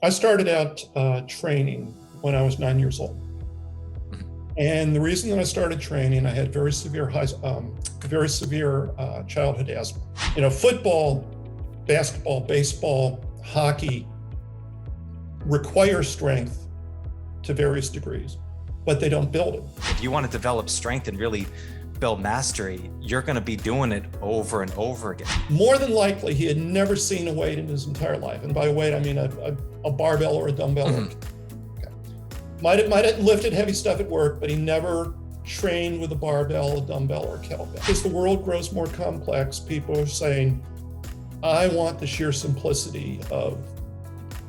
I started out training when I was 9 years old. And the reason that I started training, I had very severe childhood asthma. You know, football, basketball, baseball, hockey require strength to various degrees, but they don't build it. If you want to develop strength and really build mastery, you're going to be doing it over and over again. More than likely, he had never seen a weight in his entire life. And by weight, I mean a barbell or a dumbbell. Okay. Might have lifted heavy stuff at work, but he never trained with a barbell, a dumbbell, or a kettlebell. As the world grows more complex, people are saying, I want the sheer simplicity of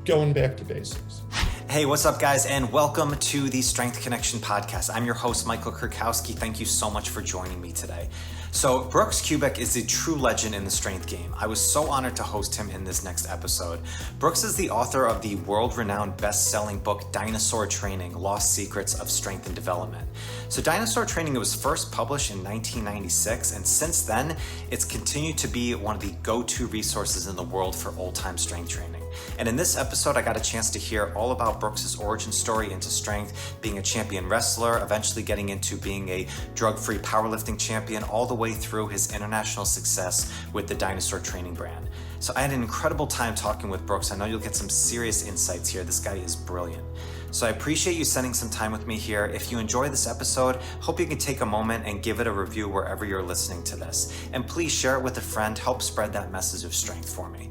going back to basics. Hey, what's up, guys, and welcome to the Strength Connection podcast. I'm your host, Michael Kurkowski. Thank you so much for joining me today. So Brooks Kubik is a true legend in the strength game. I was so honored to host him in this next episode. Brooks is the author of the world-renowned best-selling book, Dinosaur Training: Lost Secrets of Strength and Development. So Dinosaur Training was first published in 1996, and since then, it's continued to be one of the go-to resources in the world for old-time strength training. And in this episode, I got a chance to hear all about Brooks's origin story into strength, being a champion wrestler, eventually getting into being a drug-free powerlifting champion, all the way through his international success with the Dinosaur Training brand. So I had an incredible time talking with Brooks. I know you'll get some serious insights here. This guy is brilliant. So I appreciate you spending some time with me here. If you enjoy this episode, hope you can take a moment and give it a review wherever you're listening to this. And please share it with a friend. Help spread that message of strength for me.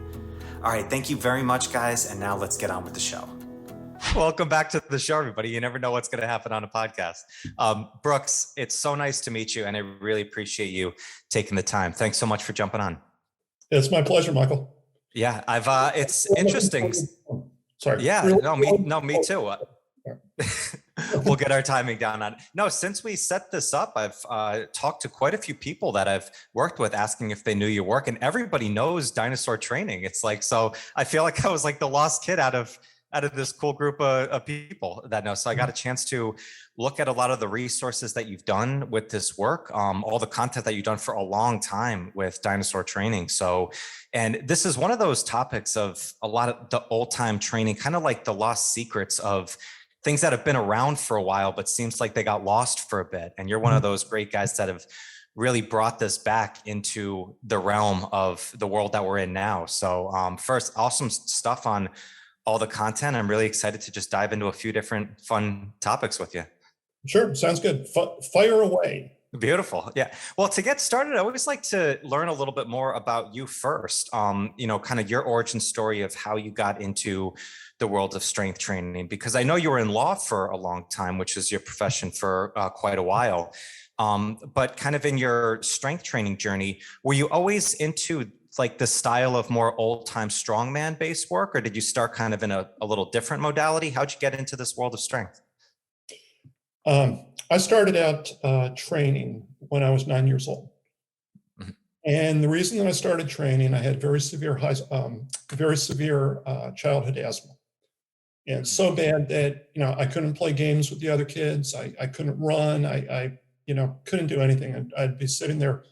All right, thank you very much, guys. And now let's get on with the show. Welcome back to the show, everybody. You never know what's going to happen on a podcast. Brooks, it's so nice to meet you, and I really appreciate you taking the time. Thanks so much for jumping on. It's my pleasure, Michael. Yeah, it's interesting. Sorry. Yeah, me too. We'll get our timing down on it. No, since we set this up, I've talked to quite a few people that I've worked with asking if they knew your work, and everybody knows Dinosaur Training. It's like, so I feel like I was like the lost kid out of this cool group of people that know. So I got a chance to look at a lot of the resources that you've done with this work, all the content that you've done for a long time with Dinosaur Training. So, and this is one of those topics of a lot of the old time training, kind of like the lost secrets of things that have been around for a while, but seems like they got lost for a bit. And you're one of those great guys that have really brought this back into the realm of the world that we're in now. So first, awesome stuff on all the content. I'm really excited to just dive into a few different fun topics with you. Sure, sounds good. Fire away. Beautiful. Yeah. Well, to get started, I always like to learn a little bit more about you first. You know, kind of your origin story of how you got into the world of strength training, because I know you were in law for a long time, which is your profession for quite a while. But kind of in your strength training journey, were you always into like the style of more old time strongman based work, or did you start kind of in a little different modality? How'd you get into this world of strength? I started out training when I was 9 years old. Mm-hmm. And the reason that I started training, I had very severe childhood asthma. And so bad that, you know, I couldn't play games with the other kids. I couldn't run. I couldn't do anything. I'd be sitting there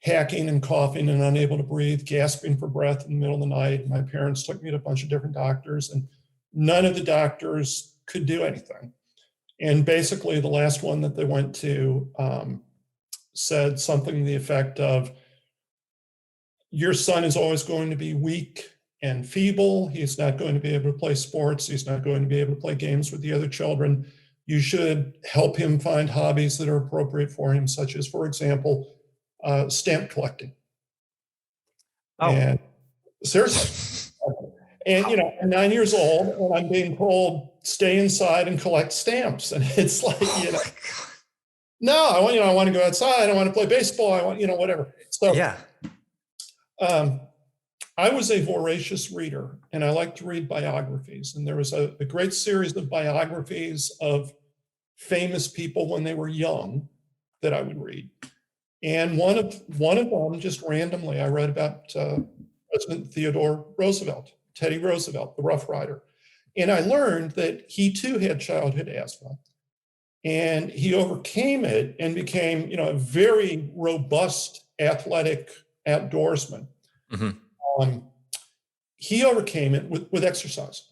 hacking and coughing and unable to breathe, gasping for breath in the middle of the night. My parents took me to a bunch of different doctors, and none of the doctors could do anything. And basically the last one that they went to said something to the effect of, your son is always going to be weak and feeble. He's not going to be able to play sports. He's not going to be able to play games with the other children. You should help him find hobbies that are appropriate for him, such as, for example, stamp collecting. Oh, and seriously. And, you know, I'm 9 years old and I'm being told, stay inside and collect stamps. And it's like, you know, no, I want to go outside. I want to play baseball. I want, whatever. So yeah. I was a voracious reader, and I like to read biographies. And there was a great series of biographies of famous people when they were young that I would read. And one of them, just randomly, I read about President Theodore Roosevelt, Teddy Roosevelt, the Rough Rider. And I learned that he too had childhood asthma. And he overcame it and became, a very robust, athletic outdoorsman. Mm-hmm. He overcame it with exercise.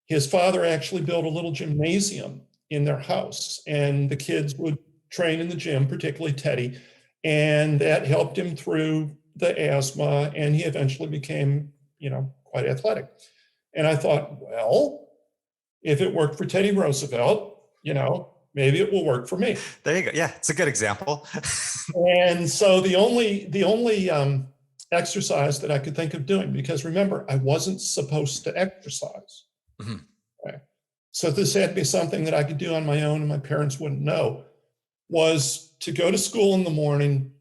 his father actually built a little gymnasium in their house, and the kids would train in the gym, particularly Teddy, and that helped him through the asthma, and he eventually became, quite athletic. And I thought, well, if it worked for Teddy Roosevelt, maybe it will work for me. There you go. Yeah, it's a good example. And so the only exercise that I could think of doing, because remember, I wasn't supposed to exercise. Mhm. Okay. So this had to be something that I could do on my own and my parents wouldn't know, was to go to school in the morning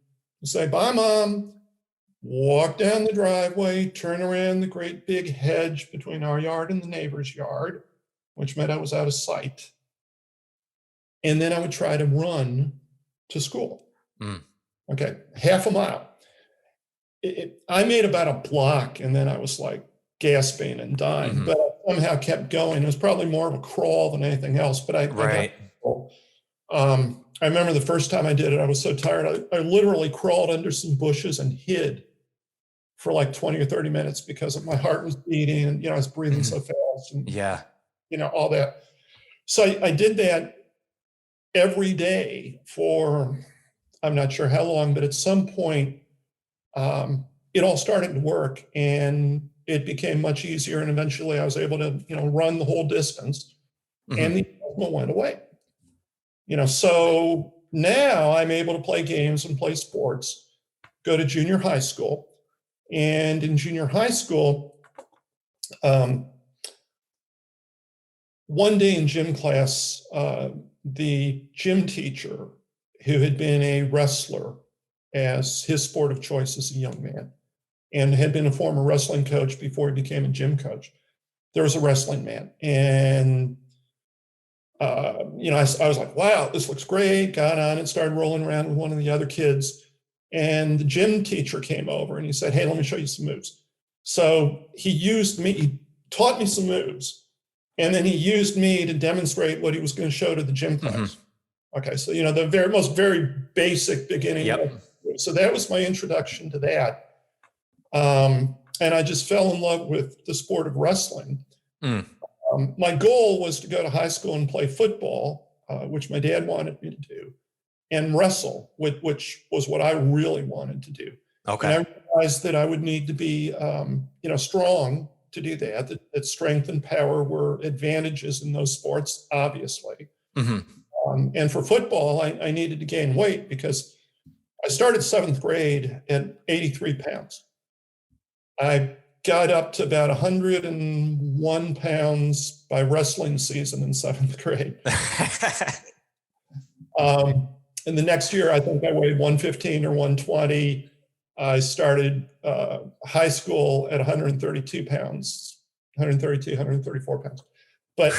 and say, bye, Mom, walk down the driveway, turn around the great big hedge between our yard and the neighbor's yard, which meant I was out of sight. And then I would try to run to school. Okay, half a mile. I made about a block, and then I was like gasping and dying, but I somehow kept going. It was probably more of a crawl than anything else, but I remember the first time I did it, I was so tired. I literally crawled under some bushes and hid for like 20 or 30 minutes because my heart was beating and, I was breathing so fast and, all that. So I did that every day for, I'm not sure how long, but at some point, it all started to work and it became much easier. And eventually I was able to, run the whole distance and the asthma went away. So now I'm able to play games and play sports, go to junior high school. And in junior high school, one day in gym class, the gym teacher, who had been a wrestler as his sport of choice as a young man, and had been a former wrestling coach before he became a gym coach, there was a wrestling man. And, I was like, wow, this looks great. Got on and started rolling around with one of the other kids. And the gym teacher came over and he said, hey, let me show you some moves. So he used me, he taught me some moves. And then he used me to demonstrate what he was going to show to the gym class. Okay, so, the very basic beginning. So that was my introduction to that. And I just fell in love with the sport of wrestling. My goal was to go to high school and play football, which my dad wanted me to do, and wrestle, which was what I really wanted to do. Okay. And I realized that I would need to be, strong to do that strength and power were advantages in those sports, obviously. And for football, I needed to gain weight because I started 7th grade at 83 pounds. I got up to about 101 pounds by wrestling season in 7th grade. And the next year, I think I weighed 115 or 120. I started high school at 132 pounds, 134 pounds. But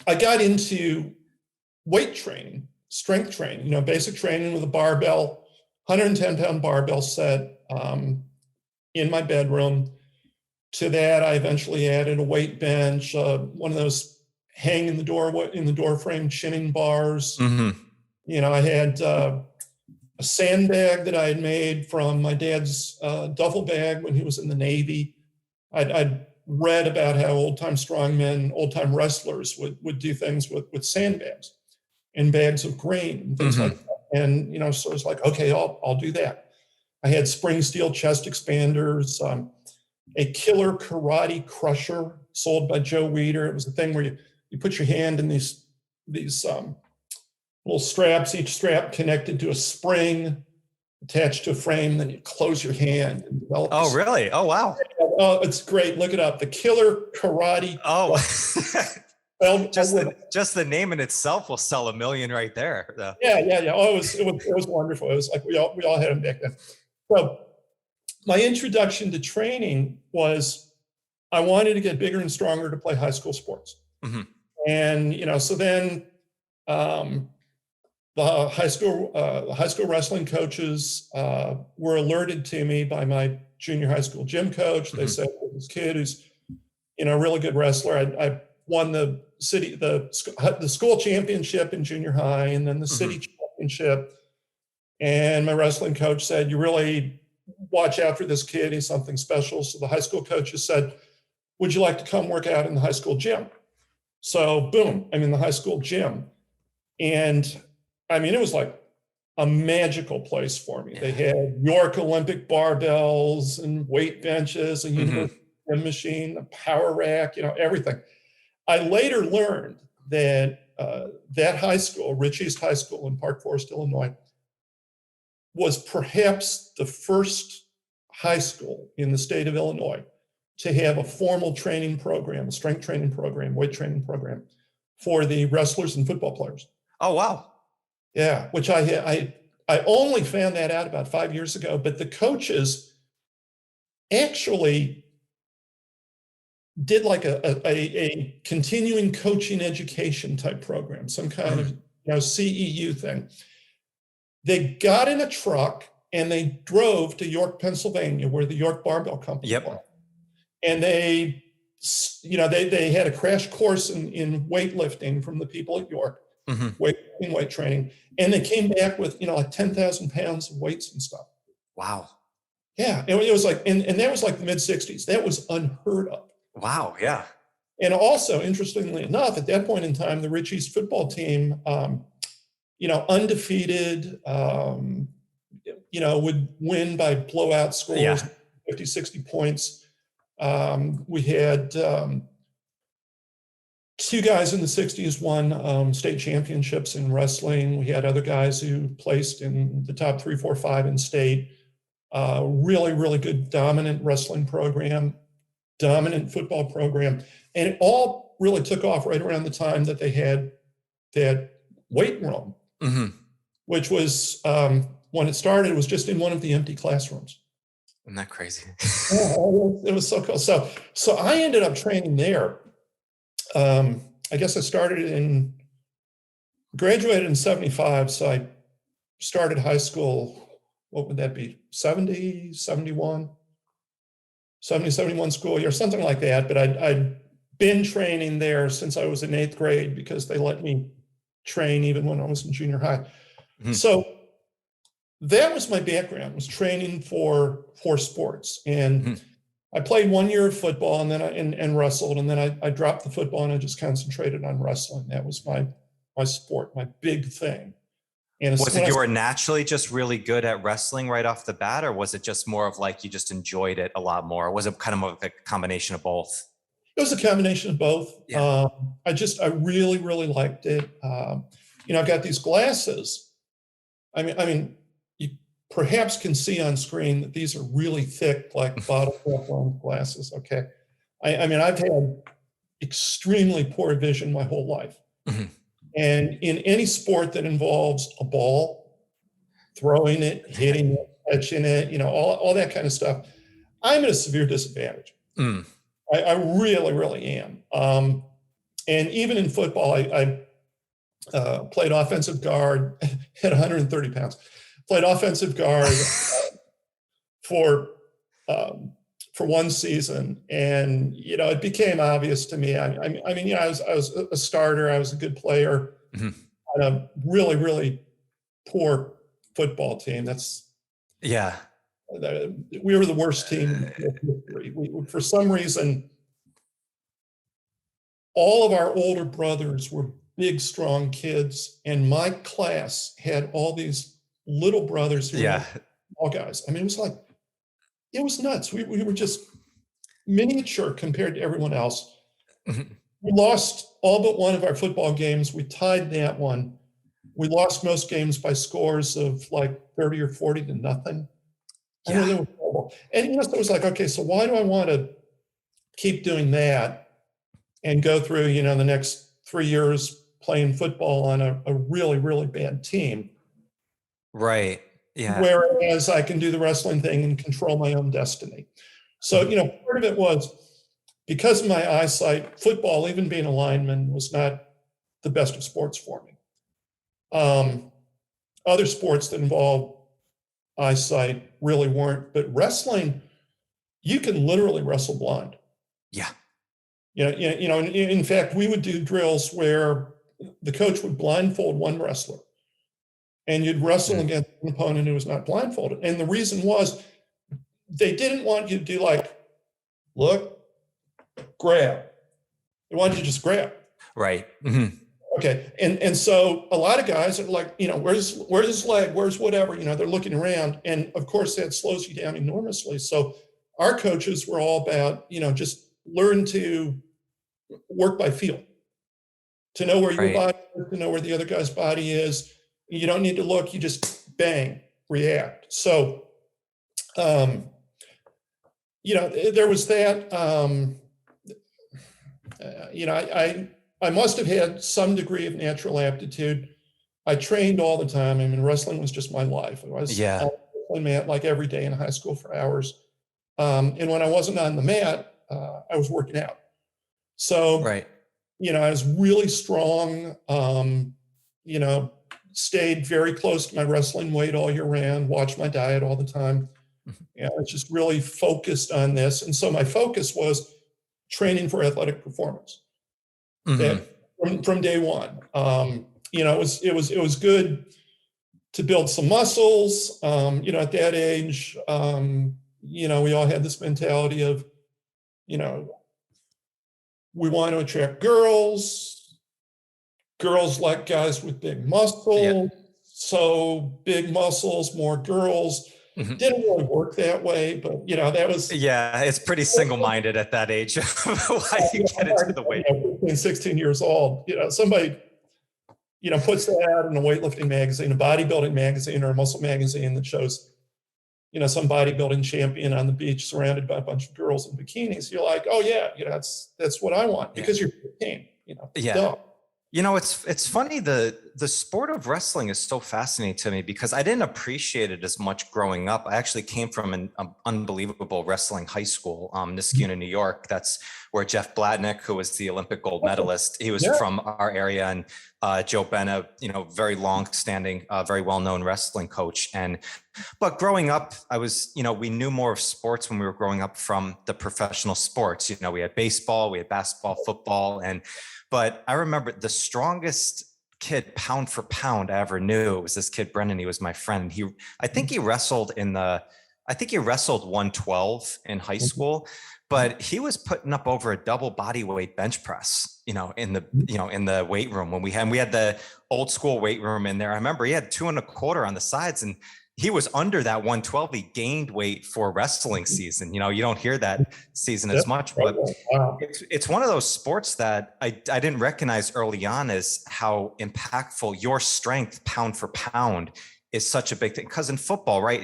I got into weight training, strength training, basic training with a barbell, 110-pound barbell set in my bedroom. To that, I eventually added a weight bench, one of those hang in the door frame chinning bars. I had a sandbag that I had made from my dad's duffel bag when he was in the Navy. I'd read about how old-time strongmen, old-time wrestlers would do things with sandbags and bags of grain and things like that. And, so it's like, okay, I'll do that. I had spring steel chest expanders, a killer karate crusher sold by Joe Weider. It was a thing where you put your hand in these little straps, each strap connected to a spring attached to a frame, then you close your hand and develop. Oh, really? Oh, wow. Oh, it's great. Look it up. The killer karate. Oh, well, just the name in itself will sell $1 million right there. Yeah. Oh, it was wonderful. It was like we all had them back then. So my introduction to training was I wanted to get bigger and stronger to play high school sports. And, so then the high school wrestling coaches were alerted to me by my junior high school gym coach. They said, this kid who's, a really good wrestler. I won the school championship in junior high and then the city championship. And my wrestling coach said, you really watch out for this kid. He's something special. So the high school coaches said, would you like to come work out in the high school gym? So boom, I'm in the high school gym. And I mean, it was like a magical place for me. They had York Olympic barbells and weight benches, a universal gym machine, a power rack, everything. I later learned that that high school, Rich East High School in Park Forest, Illinois, was perhaps the first high school in the state of Illinois to have a formal training program, a strength training program, weight training program for the wrestlers and football players. Oh, wow. Yeah, which I only found that out about 5 years ago, but the coaches actually did like a continuing coaching education type program, some kind of CEU thing. They got in a truck and they drove to York, Pennsylvania, where the York Barbell Company was. And they had a crash course in weightlifting from the people at York, weight training. And they came back with, like 10,000 pounds of weights and stuff. Wow. Yeah. It was like, and that was like the mid 60s. That was unheard of. Wow. Yeah. And also, interestingly enough, at that point in time, the Rich East football team, undefeated, would win by blowout scores, 50, 60 points. We had two guys in the 60s won state championships in wrestling. We had other guys who placed in the top 3, 4, 5 in state. Really, really good, dominant wrestling program, dominant football program. And it all really took off right around the time that they had that weight room, which was, when it started, it was just in one of the empty classrooms. Isn't that crazy? It was so cool. So I ended up training there. I guess I graduated in 75. So I started high school, what would that be? 70, 71 school year, something like that. But I'd been training there since I was in 8th grade because they let me train even when I was in junior high. So that was my background, was training for sports. And I played 1 year of football and then and wrestled, and then I dropped the football and I just concentrated on wrestling. That was my sport, my big thing. And was it you were naturally just really good at wrestling right off the bat, or was it just more of like you just enjoyed it a lot more? Or was it kind of a combination of both? It was a combination of both. Yeah. I really, really liked it. I've got these glasses. I mean, you perhaps can see on screen that these are really thick, like bottle cap lens glasses. Okay. I mean, I've had extremely poor vision my whole life. And in any sport that involves a ball, throwing it, hitting it, catching it, all that kind of stuff, I'm at a severe disadvantage. I really, really am. And even in football, I played offensive guard at 130 pounds. Played offensive guard for one season, and it became obvious to me. I was a starter. I was a good player on a really, really poor football team. We were the worst team in history. For some reason, all of our older brothers were big, strong kids, and my class had all these little brothers who were small guys. I mean, it was nuts. We were just miniature compared to everyone else. We lost all but one of our football games. We tied that one. We lost most games by scores of like 30 or 40 to nothing. I know that was horrible. And so it was like, okay, so why do I want to keep doing that and go through, the next 3 years playing football on a really, really bad team? Right. Yeah. Whereas I can do the wrestling thing and control my own destiny. So, part of it was because of my eyesight, football, even being a lineman, was not the best of sports for me. Other sports that involve eyesight really weren't, but wrestling, you can literally wrestle blind. Yeah. In fact, we would do drills where the coach would blindfold one wrestler and you'd wrestle against an opponent who was not blindfolded. And the reason was they didn't want you to do like, look, grab. They want you to just grab. Right. Mm-hmm. Okay. And so a lot of guys are like, where's his leg? Where's whatever? They're looking around. And of course, that slows you down enormously. So our coaches were all about, just learn to work by feel, to know where your body is, to know where the other guy's body is. You don't need to look, you just bang, react. So, there was that, I must have had some degree of natural aptitude. I trained all the time. I mean, wrestling was just my life. I was on the wrestling mat like every day in high school for hours. And when I wasn't on the mat, I was working out. So, I was really strong, stayed very close to my wrestling weight all year round, watched my diet all the time. I was just really focused on this. And so my focus was training for athletic performance. That from day one. It was good to build some muscles. At that age, we all had this mentality of, we want to attract girls. Girls like guys with big muscles. Yeah. So big muscles, more girls. Didn't really work that way, but that was. Yeah, it's pretty single-minded at that age. Why you get into the weight? 15, 16 years old, somebody, puts that in a weightlifting magazine, a bodybuilding magazine, or a muscle magazine that shows, some bodybuilding champion on the beach surrounded by a bunch of girls in bikinis. You're like, oh yeah, that's what I want, because you're 15, duh. It's funny, the sport of wrestling is so fascinating to me because I didn't appreciate it as much growing up. I actually came from an unbelievable wrestling high school, Niskuna, New York. That's where Jeff Blatnick, who was the Olympic gold medalist, he was from our area, and Joe Bena, very long-standing, very well-known wrestling coach. But growing up, I was, we knew more of sports when we were growing up from the professional sports. We had baseball, we had basketball, football, but I remember the strongest kid pound for pound I ever knew was this kid, Brendan. He was my friend. I think he wrestled 112 in high school, but he was putting up over a double body weight bench press, in the weight room when we had the old school weight room in there. I remember he had 2.25 on the sides, and he was under that 112. He gained weight for wrestling season. You don't hear that season as much, but it's one of those sports that I didn't recognize early on as how impactful your strength pound for pound is such a big thing. Because in football, right,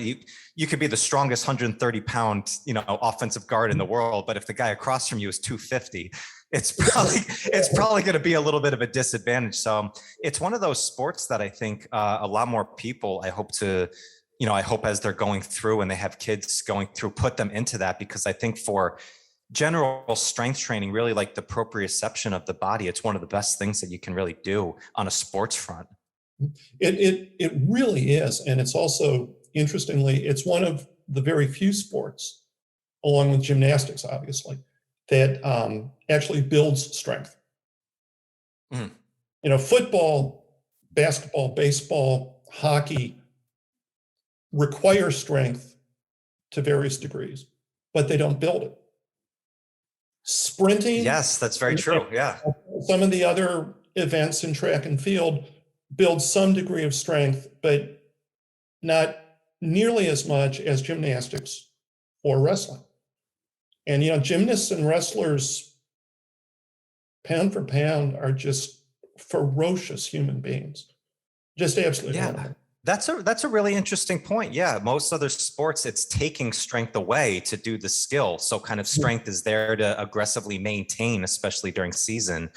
you could be the strongest 130-pound, offensive guard in the world, but if the guy across from you is 250, it's probably going to be a little bit of a disadvantage. So it's one of those sports that I think a lot more people, I hope as they're going through and they have kids going through, put them into that, because I think for general strength training, really like the proprioception of the body, it's one of the best things that you can really do on a sports front. It really is. And it's also, interestingly, it's one of the very few sports, along with gymnastics, obviously, that actually builds strength. Football, basketball, baseball, hockey require strength to various degrees, but they don't build it. Sprinting. Yes, that's very true. Yeah. Some of the other events in track and field build some degree of strength, but not nearly as much as gymnastics or wrestling. And, gymnasts and wrestlers, pound for pound, are just ferocious human beings. Just absolutely. Yeah. That's a really interesting point. Yeah. Most other sports, it's taking strength away to do the skill. So kind of strength is there to aggressively maintain, especially during season.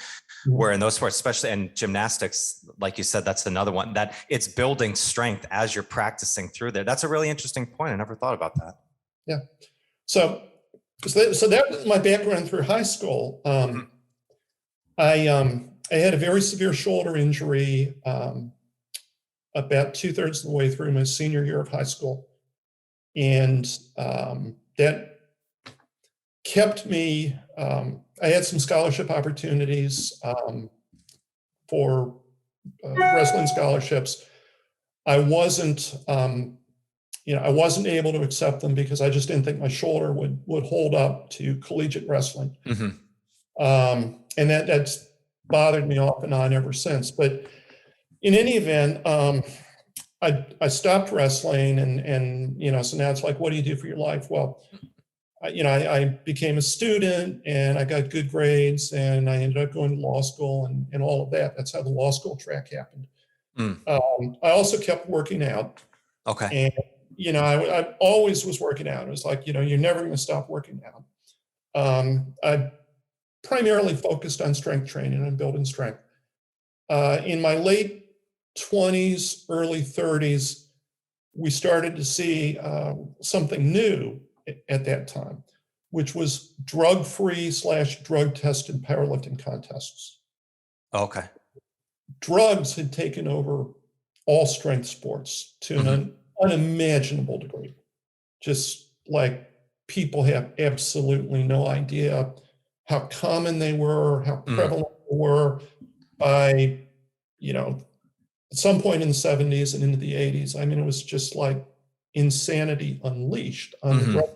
Where in those sports, especially in gymnastics, like you said, that's another one that it's building strength as you're practicing through there. That's a really interesting point. I never thought about that. Yeah. So that was my background through high school. I had a very severe shoulder injury about 2/3 of the way through my senior year of high school. And that kept me, I had some scholarship opportunities for wrestling scholarships. I wasn't able to accept them because I just didn't think my shoulder would hold up to collegiate wrestling. And that's bothered me off and on ever since. But in any event, I stopped wrestling, and so now it's like, what do you do for your life? Well, I became a student, and I got good grades, and I ended up going to law school and all of that. That's how the law school track happened. I also kept working out. Okay. And, I always was working out. It was like, you're never going to stop working out. I primarily focused on strength training and building strength. In my late 20s, early 30s, we started to see something new at that time, which was drug-free / drug-tested powerlifting contests. Okay. Drugs had taken over all strength sports to an unimaginable degree. Just like people have absolutely no idea how common they were, how prevalent they were. By, at some point in the 70s and into the 80s, I mean, it was just like insanity unleashed on the drug.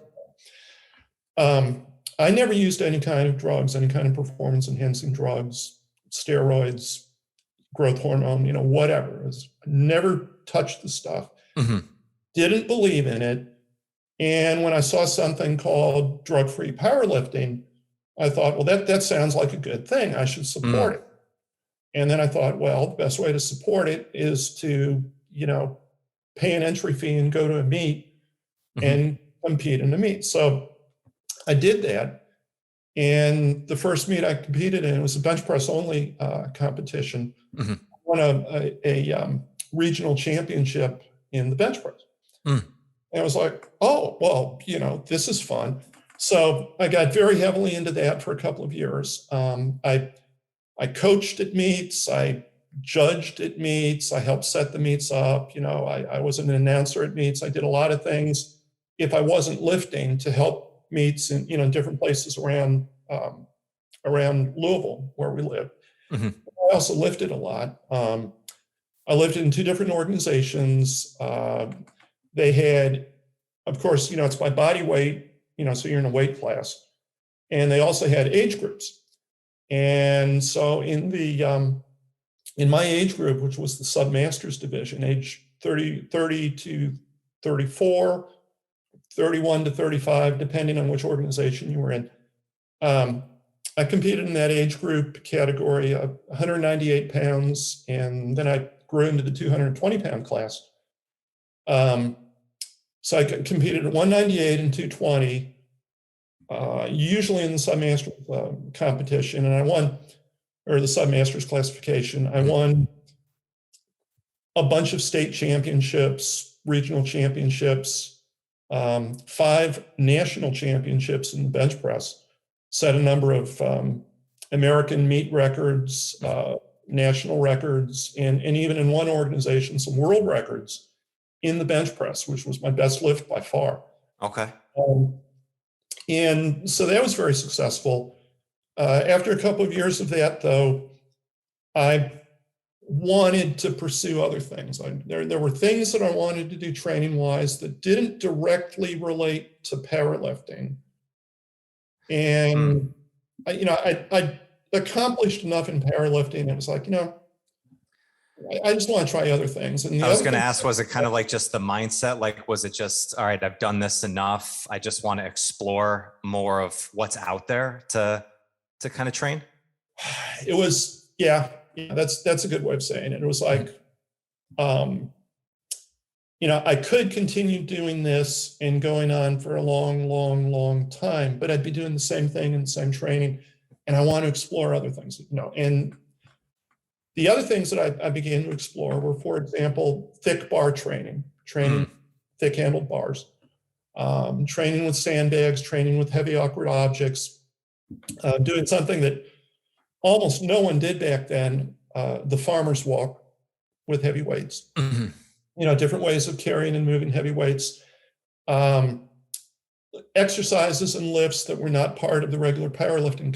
I never used any kind of drugs, any kind of performance enhancing drugs, steroids, growth hormone, whatever. I never touched the stuff. Didn't believe in it. And when I saw something called drug-free powerlifting, I thought, well, that sounds like a good thing. I should support it. And then I thought, well, the best way to support it is to, pay an entry fee and go to a meet and compete in a meet. So I did that. And the first meet I competed in was a bench press only competition. I won a regional championship in the bench press. And I was like, oh, well, this is fun. So I got very heavily into that for a couple of years. I coached at meets, I judged at meets, I helped set the meets up. I was an announcer at meets. I did a lot of things if I wasn't lifting to help meets in, different places around Louisville where we live. I also lifted a lot. I lifted in 2 different organizations. They had, of course, it's by body weight, so you're in a weight class. And they also had age groups. And so in my age group, which was the submasters division, age 30 to 34, 31 to 35, depending on which organization you were in. I competed in that age group category of 198 pounds, and then I grew into the 220-pound class. So I competed at 198 and 220, usually in the submasters competition, and I won, or the submasters classification. I won a bunch of state championships, regional championships, 5 national championships in the bench press, set a number of American meet records, national records, and even in one organization, some world records in the bench press, which was my best lift by far. Okay. And so that was very successful. After a couple of years of that, though, I wanted to pursue other things. There were things that I wanted to do training-wise that didn't directly relate to powerlifting. And, I accomplished enough in powerlifting. It was like, I just want to try other things. And I was going to ask, was it kind of like just the mindset? Like, was it just, all right, I've done this enough. I just want to explore more of what's out there to kind of train? It was, yeah, that's a good way of saying it. It was like, I could continue doing this and going on for a long, long, long time, but I'd be doing the same thing and the same training. And I want to explore other things, and the other things that I began to explore were, for example, thick bar training thick-handled bars, training with sandbags, training with heavy, awkward objects, doing something that almost no one did back then, the farmer's walk with heavy weights. Different ways of carrying and moving heavy weights, exercises and lifts that were not part of the regular powerlifting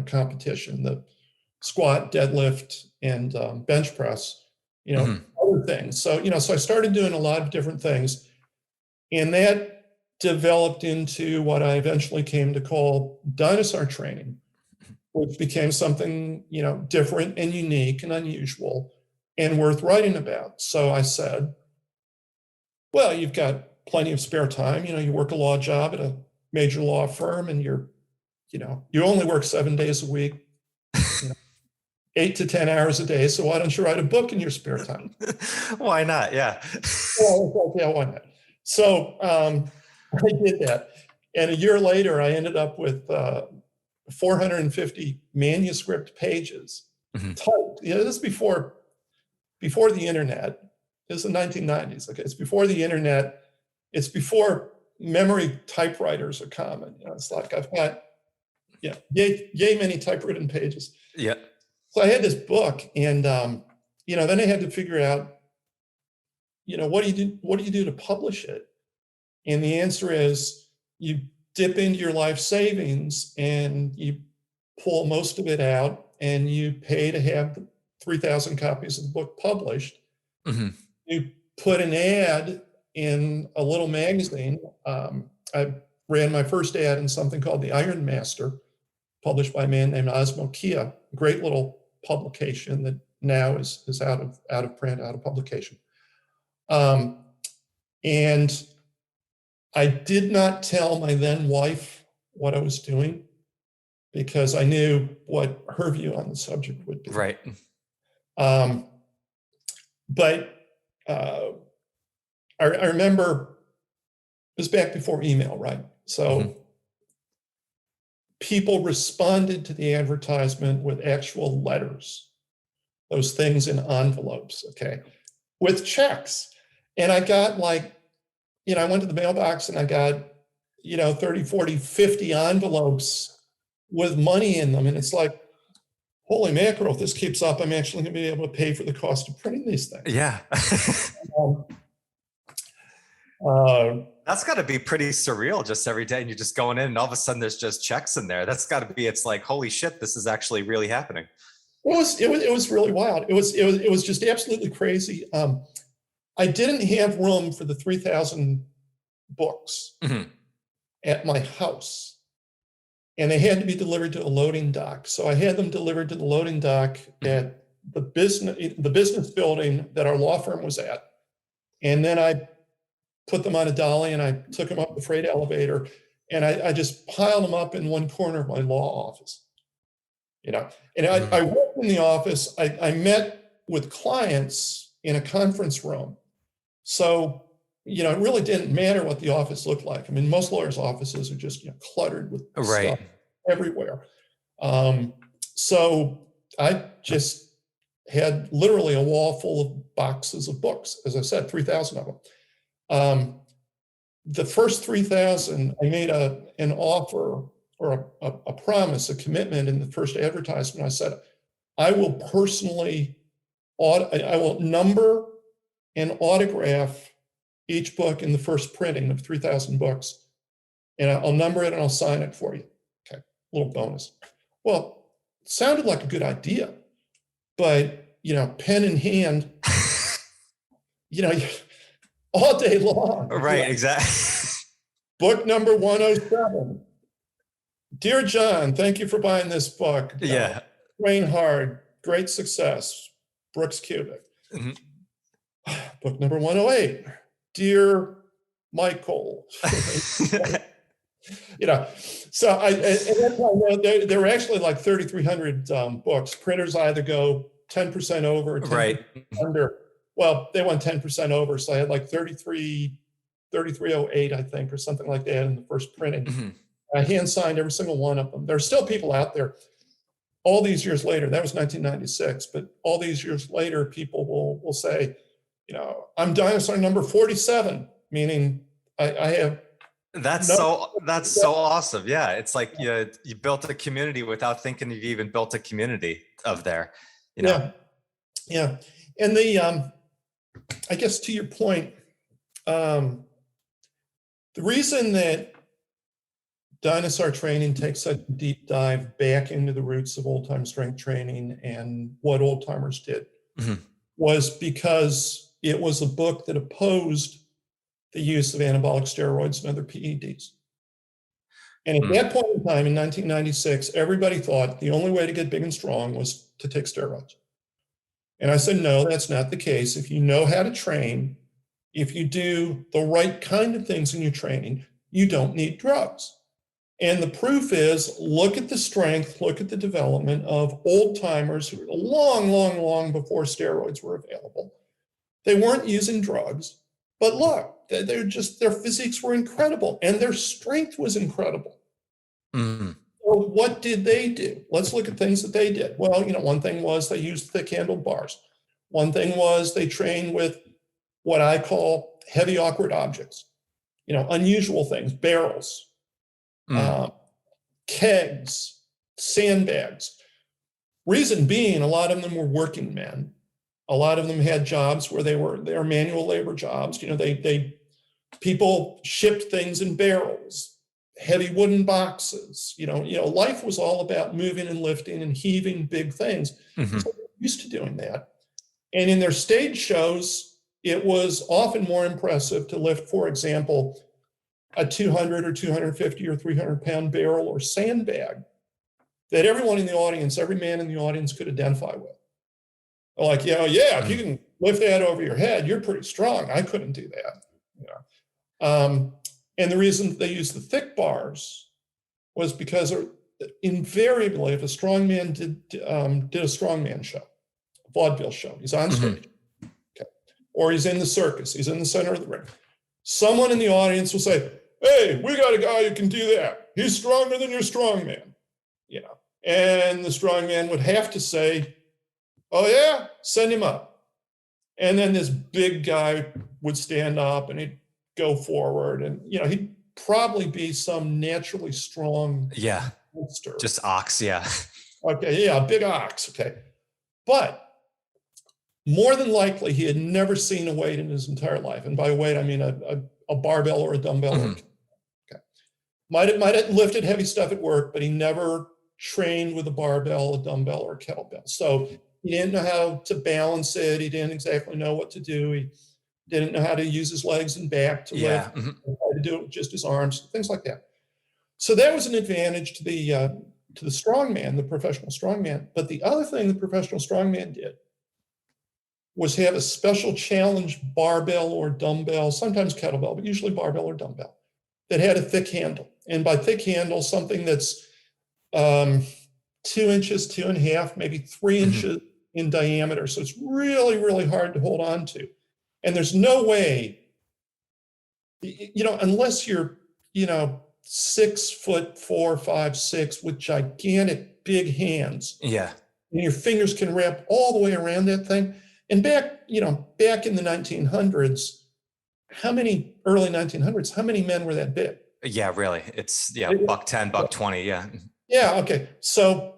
competition, the squat, deadlift, and bench press, other things. So, so I started doing a lot of different things, and that developed into what I eventually came to call dinosaur training. which became something, different and unique and unusual and worth writing about. So I said, well, you've got plenty of spare time. You work a law job at a major law firm, and you only work 7 days a week, 8 to 10 hours a day. So why don't you write a book in your spare time? Why not? Yeah. Well, yeah, why not? So I did that. And a year later, I ended up with 450 manuscript pages typed. This is before the internet. This is the 1990s. Okay, it's before the internet. It's before memory typewriters are common. It's like I've got, yay many typewritten pages. Yeah. So I had this book, and then I had to figure out, what do you do to publish it? And the answer is you dip into your life savings and you pull most of it out, and you pay to have 3,000 copies of the book published. You put an ad in a little magazine. I ran my first ad in something called the Iron Master, published by a man named Osmo Kia, a great little publication that now is out of print, out of publication. And I did not tell my then wife what I was doing, because I knew what her view on the subject would be. Right. But I remember it was back before email, right? So people responded to the advertisement with actual letters, those things in envelopes, okay, with checks. And I got I went to the mailbox and I got, 30, 40, 50 envelopes with money in them. And it's like, holy mackerel, if this keeps up, I'm actually going to be able to pay for the cost of printing these things. Yeah. That's got to be pretty surreal, just every day. And you're just going in and all of a sudden there's just checks in there. That's got to be, it's like, holy shit, this is actually really happening. It was really wild. It was just absolutely crazy. I didn't have room for the 3,000 books at my house, and they had to be delivered to a loading dock. So I had them delivered to the loading dock at the business building that our law firm was at. And then I put them on a dolly and I took them up the freight elevator, and I just piled them up in one corner of my law office. And I worked in the office. I met with clients in a conference room. So, it really didn't matter what the office looked like. I mean, most lawyers' offices are just cluttered with stuff everywhere. So I just had literally a wall full of boxes of books, as I said, 3,000 of them. The first 3,000, I made an offer or a promise, a commitment in the first advertisement. I said, I will personally, I will number and autograph each book in the first printing of 3,000 books. And I'll number it and I'll sign it for you. Okay, little bonus. Well, it sounded like a good idea, but, pen in hand, all day long. Right, exactly. Book number 107. Dear John, thank you for buying this book. Yeah. Train hard, great success. Brooks Kubik. Book number 108. Dear Michael. So at that time, there were actually like 3,300 books. Printers either go 10% over or 10% under. Well, they went 10% over. So I had like 3308, I think, or something like that in the first printing. I hand signed every single one of them. There are still people out there all these years later. That was 1996, but all these years later, people will say, I'm dinosaur number 47, meaning I have. That's so awesome. Yeah. It's like you built a community without thinking you've even built a community of there. Yeah. And I guess to your point, the reason that Dinosaur Training takes such a deep dive back into the roots of old-time strength training and what old-timers did was because it was a book that opposed the use of anabolic steroids and other PEDs. And at that point in time, in 1996, everybody thought the only way to get big and strong was to take steroids. And I said, no, that's not the case. If you know how to train, if you do the right kind of things in your training, you don't need drugs. And the proof is, look at the strength, look at the development of old timers who long, long, long before steroids were available. They weren't using drugs, but look, their physiques were incredible and their strength was incredible. Mm-hmm. So what did they do? Let's look at things that they did. Well, one thing was they used thick-handled bars. One thing was they trained with what I call heavy, awkward objects, unusual things, barrels, kegs, sandbags. Reason being, a lot of them were working men. A lot of them had jobs where they were manual labor jobs. People shipped things in barrels, heavy wooden boxes. Life was all about moving and lifting and heaving big things. Mm-hmm. So they're used to doing that. And in their stage shows, it was often more impressive to lift, for example, a 200 or 250 or 300 pound barrel or sandbag that everyone in the audience, every man in the audience could identify with. Like, if you can lift that over your head, you're pretty strong. I couldn't do that. And the reason they used the thick bars was because invariably, if a strongman did a strongman show, a vaudeville show, he's on stage, or he's in the circus, he's in the center of the ring, someone in the audience will say, hey, we got a guy who can do that. He's stronger than your strongman. And the strongman would have to say, oh yeah, send him up. And then this big guy would stand up and he'd go forward, and he'd probably be some naturally strong monster. Just ox, yeah. Okay, yeah, big ox, okay. But more than likely, he had never seen a weight in his entire life. And by weight, I mean a barbell or a dumbbell. Mm-hmm. Okay. Might have lifted heavy stuff at work, but he never trained with a barbell, a dumbbell, or a kettlebell. So he didn't know how to balance it. He didn't exactly know what to do. He didn't know how to use his legs and back to lift, how to do it with just his arms, things like that. So that was an advantage to the strongman, the professional strongman. But the other thing the professional strongman did was have a special challenge barbell or dumbbell, sometimes kettlebell, but usually barbell or dumbbell, that had a thick handle. And by thick handle, something that's 2 inches, 2.5, maybe 3 inches in diameter. So it's really, really hard to hold on to. And there's no way, unless you're, 6'4", 5', 6", with gigantic big hands. Yeah. And your fingers can wrap all the way around that thing. And back in the 1900s, early 1900s, how many men were that big? Yeah, really. It's $110, $120. Yeah. Yeah. Okay. So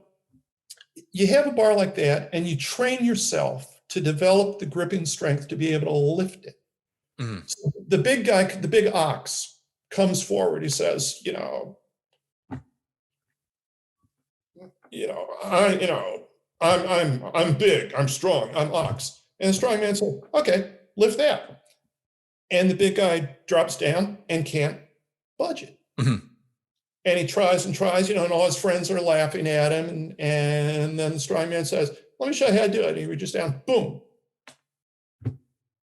you have a bar like that and you train yourself to develop the gripping strength to be able to lift it. Mm-hmm. So the big guy, the big ox, comes forward. He says, I'm big, I'm strong, I'm ox. And the strong man said, okay, lift that. And the big guy drops down and can't budge it. Mm-hmm. And he tries and tries, and all his friends are laughing at him. And then the strong man says, let me show you how to do it. And he reaches down, boom.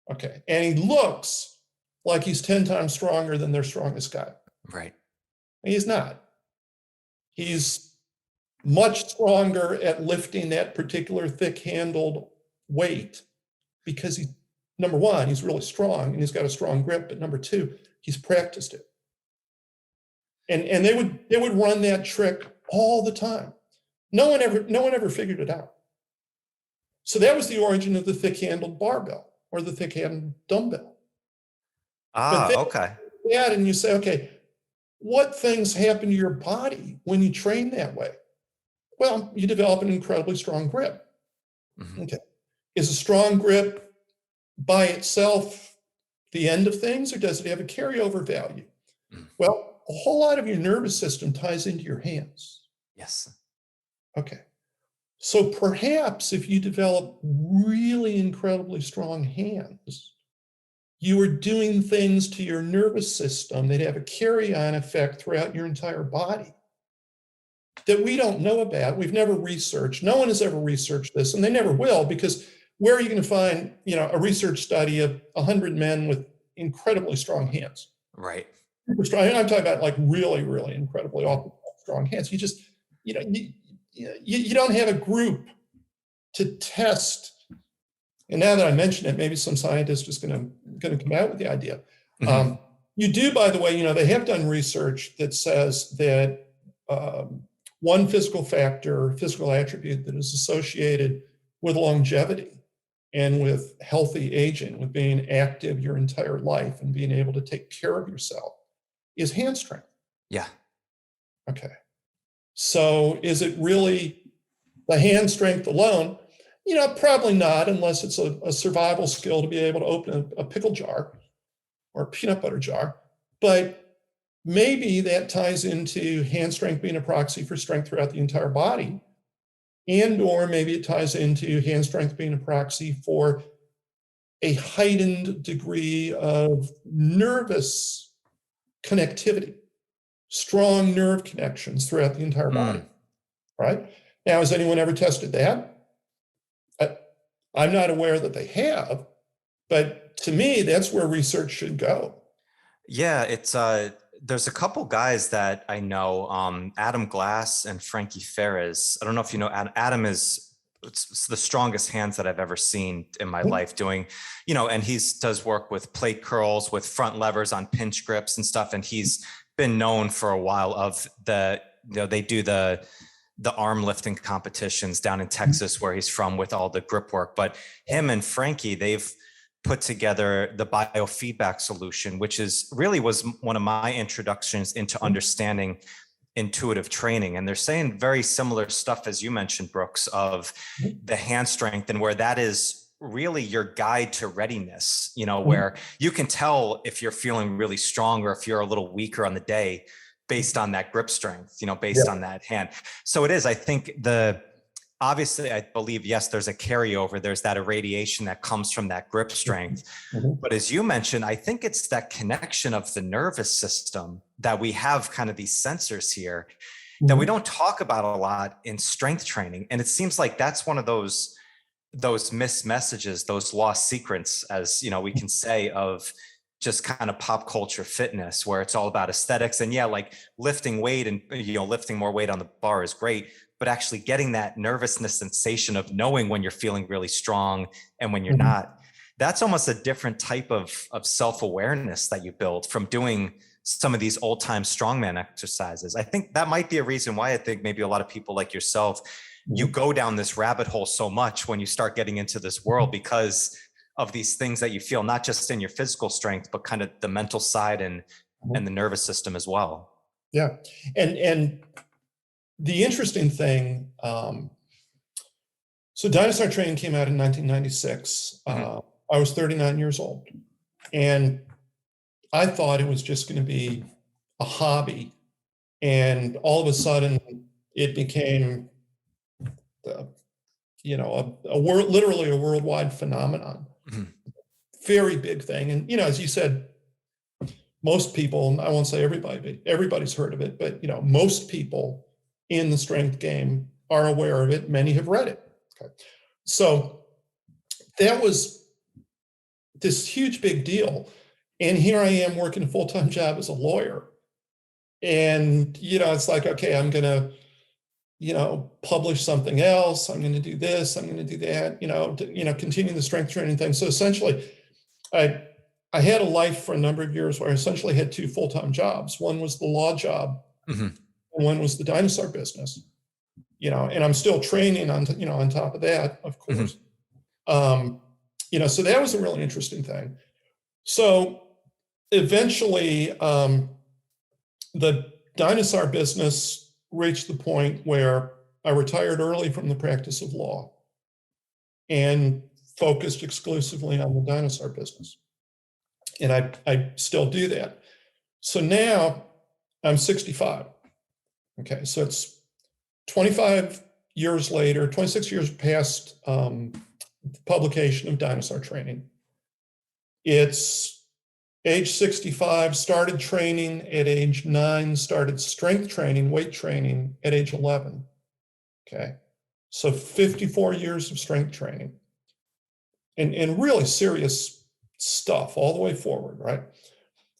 Okay. And he looks like he's 10 times stronger than their strongest guy. Right. And he's not. He's much stronger at lifting that particular thick-handled weight because number one, he's really strong and he's got a strong grip. But number two, he's practiced it. And they would run that trick all the time. No one ever figured it out. So that was the origin of the thick-handled barbell or the thick-handled dumbbell. Okay. Yeah, and you say, okay, what things happen to your body when you train that way? Well, you develop an incredibly strong grip. Mm-hmm. Okay. Is a strong grip by itself the end of things, or does it have a carryover value? Mm-hmm. Well, a whole lot of your nervous system ties into your hands. Yes. Okay. So perhaps if you develop really incredibly strong hands, you were doing things to your nervous system that have a carry-on effect throughout your entire body that we don't know about. We've never researched. No one has ever researched this, and they never will, because where are you going to find, a research study of 100 men with incredibly strong hands? Right. Super strong. I'm talking about like really, really incredibly strong hands. You just, you don't have a group to test. And now that I mention it, maybe some scientist is going to come out with the idea. Mm-hmm. You do, by the way, they have done research that says that one physical factor, physical attribute that is associated with longevity and with healthy aging, with being active your entire life and being able to take care of yourself, is hand strength. Yeah. Okay. So is it really the hand strength alone? Probably not, unless it's a survival skill to be able to open a pickle jar or a peanut butter jar. But maybe that ties into hand strength being a proxy for strength throughout the entire body. Or maybe it ties into hand strength being a proxy for a heightened degree of nervous connectivity, strong nerve connections throughout the entire body, right? Now, has anyone ever tested that? I'm not aware that they have, but to me, that's where research should go. Yeah, it's there's a couple guys that I know, Adam Glass and Frankie Ferris. I don't know if you know Adam is it's the strongest hands that I've ever seen in my life doing, and does work with plate curls, with front levers on pinch grips and stuff. And he's been known for a while of they do the arm lifting competitions down in Texas where he's from with all the grip work. But him and Frankie, they've put together the biofeedback solution, which was one of my introductions into understanding intuitive training. And they're saying very similar stuff as you mentioned, Brooks, of the hand strength, and where that is really your guide to readiness, where you can tell if you're feeling really strong or if you're a little weaker on the day based on that grip strength, based on that hand. So it is, I think obviously, I believe, yes, there's a carryover. There's that irradiation that comes from that grip strength. But as you mentioned, I think it's that connection of the nervous system that we have kind of these sensors here that we don't talk about a lot in strength training. And it seems like that's one of those missed messages, those lost secrets, as we can say, of just kind of pop culture fitness, where it's all about aesthetics. And like lifting weight and lifting more weight on the bar is great, but actually getting that nervousness sensation of knowing when you're feeling really strong and when you're not, that's almost a different type of self-awareness that you build from doing some of these old-time strongman exercises. I think that might be a reason why I think maybe a lot of people like yourself, you go down this rabbit hole so much when you start getting into this world, because of these things that you feel, not just in your physical strength, but kind of the mental side and the nervous system as well. Yeah. And the interesting thing, so Dinosaur Training came out in 1996. I was 39 years old, and I thought it was just going to be a hobby. And all of a sudden it became, literally a worldwide phenomenon. Very big thing. And, as you said, most people, I won't say everybody, but everybody's heard of it, but, most people in the strength game are aware of it. Many have read it. Okay. So that was this huge, big deal. And here I am working a full-time job as a lawyer. And, it's like, okay, I'm going to, publish something else. I'm going to do this. I'm going to do that, continue the strength training thing. So essentially, I had a life for a number of years where I essentially had two full-time jobs. One was the law job, and one was the dinosaur business, and I'm still training on top of that, of course. So that was a really interesting thing. So eventually, the dinosaur business reached the point where I retired early from the practice of law and focused exclusively on the dinosaur business. And I still do that. So now I'm 65. Okay, so it's 25 years later, 26 years past the publication of Dinosaur Training. It's age 65, started training at age 9, started strength training, weight training at age 11. Okay. So 54 years of strength training and really serious stuff all the way forward, right?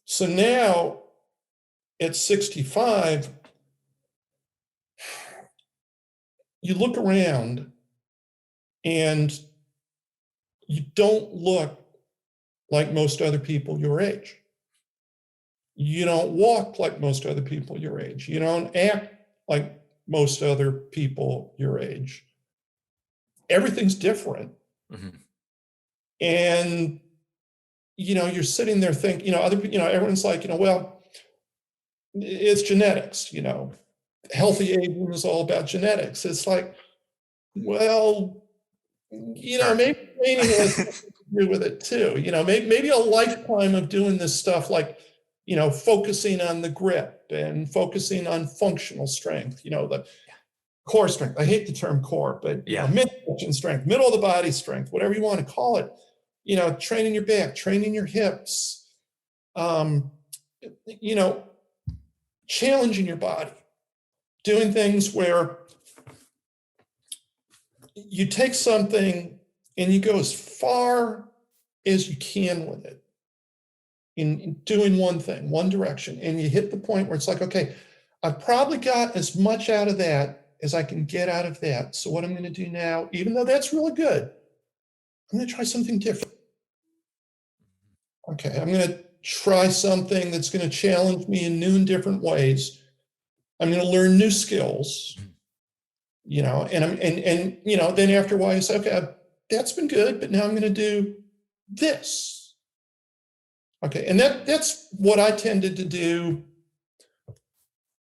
So now at 65, you look around and you don't look like most other people your age. You don't walk like most other people your age. You don't act like most other people your age. Everything's different. Mm-hmm. And, you're sitting there thinking, everyone's like, well, it's genetics, healthy aging is all about genetics. It's like, well, Sure. maybe training has something to do with it too. Maybe a lifetime of doing this stuff, like, focusing on the grip and focusing on functional strength, the core strength. I hate the term core, but mid-section strength, middle of the body strength, whatever you want to call it. Training your back, training your hips, challenging your body, doing things where you take something and you go as far as you can with it in doing one thing, one direction, and you hit the point where it's like, okay, I've probably got as much out of that as I can get out of that. So what I'm going to do now, even though that's really good, I'm going to try something different. Okay, I'm going to try something that's going to challenge me in new and different ways. I'm going to learn new skills, and then after a while you say, okay, that's been good, but now I'm going to do this. Okay, and that's what I tended to do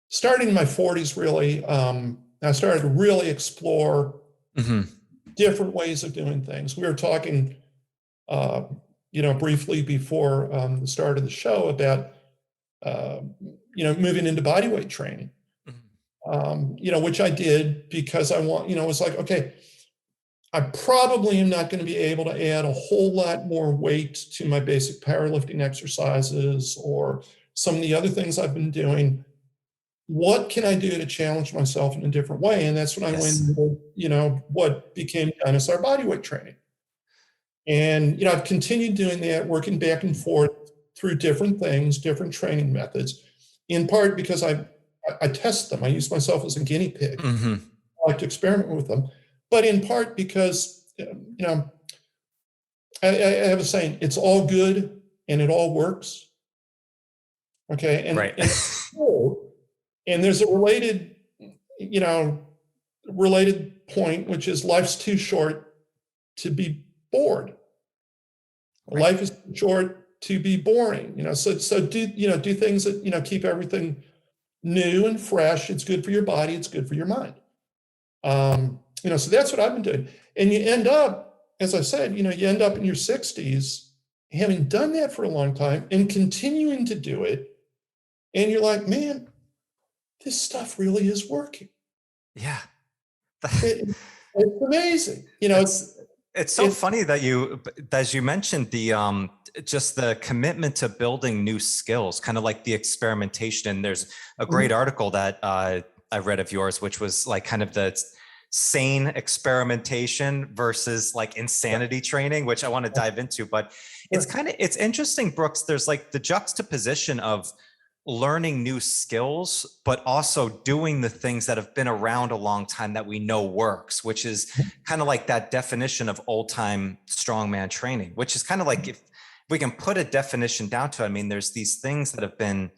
starting in my 40s, really. I started to really explore different ways of doing things. We were talking, briefly before the start of the show about, moving into bodyweight training, which I did because I want, it was like, okay, I probably am not going to be able to add a whole lot more weight to my basic powerlifting exercises or some of the other things I've been doing. What can I do to challenge myself in a different way? And that's when I went into, what became Dinosaur bodyweight training. And, I've continued doing that, working back and forth through different things, different training methods, in part because I test them. I use myself as a guinea pig. I like to experiment with them, but in part because, I have a saying, it's all good and it all works. Okay. And, right. and there's a related point, which is life's too short to be bored. Right. Life is too short to be boring, so do things that, keep everything new and fresh. It's good for your body. It's good for your mind. So that's what I've been doing. And you end up, as I said, you end up in your 60s, having done that for a long time and continuing to do it. And you're like, man, this stuff really is working. Yeah. It's amazing. It's so funny that as you mentioned, the just the commitment to building new skills, kind of like the experimentation. And there's a great article that I read of yours, which was like kind of the sane experimentation versus like insanity training, which I want to dive into. But it's interesting, Brooks. There's like the juxtaposition of learning new skills, but also doing the things that have been around a long time that we know works, which is kind of like that definition of old time strongman training, which is kind of like, if we can put a definition down to it, I mean, there's these things that have been